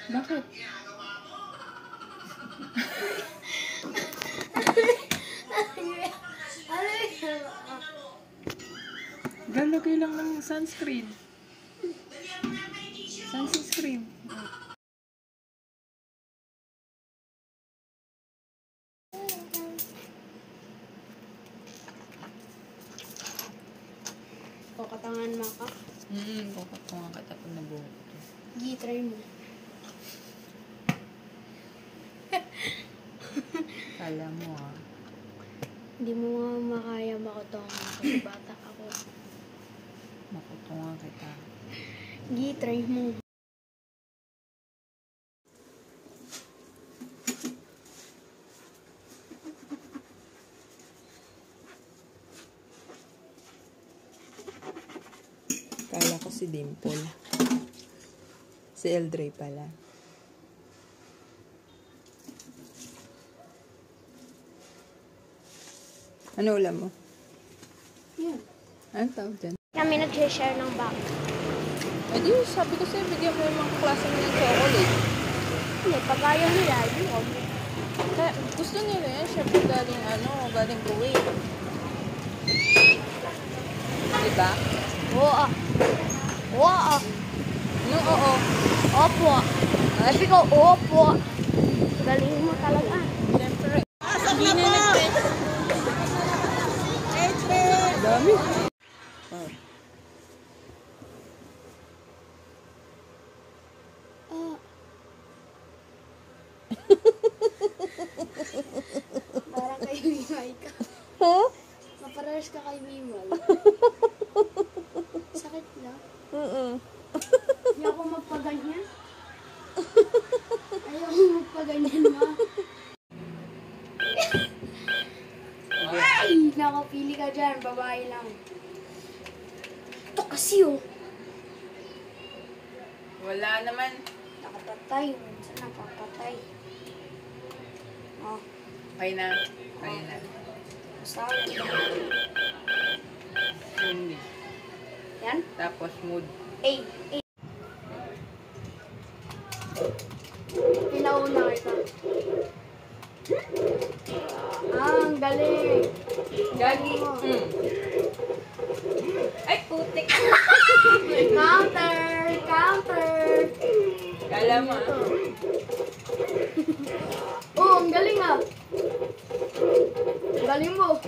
Bakit? Galagay lang ng sunscreen. Sunscreen. Kukatangan mo ka? Kukatangan kita pag nabuhok to. Try mo. Kala mo Hindi mo nga makaya makutangan kasi bata ako. makutungan kita. Try mo. Kala ko si Dimple. Si Eldray pala. Ano ulam mo? Yan. Ano tawag dyan? Kami nag-share ng bag. Eh di, sabi ko sa'yo, bigyan mo yung mga klase mo ng chocolate. Hindi, pag ayaw nila, yun. Kaya, gusto nila yan, syempre galing Kuwait. Diba? Oo. Oo. No, oo. Opo. Sabi ko, opo. Galing mo talaga. Syempre. Hindi na nag-test. Dami. Parang kay Mimay ka. Ha? Maparas ka kay Mimay. Sakit na. Hindi ako magpaganyan. Ayaw ko magpaganyan, ma. Ay! Nakapili ka dyan. Babae lang. Ito kasi, oh. Wala naman. Nakapatay. Minsan nakapatay. Oh. Okay na. Okay na. Sabi. Hindi. Yan. Tapos mood. A. Pinauna kita. Ang galing. Gagi. Ay, putik. Counter! Counter! Kala mo. Oh, ang galing ah. Galing mo.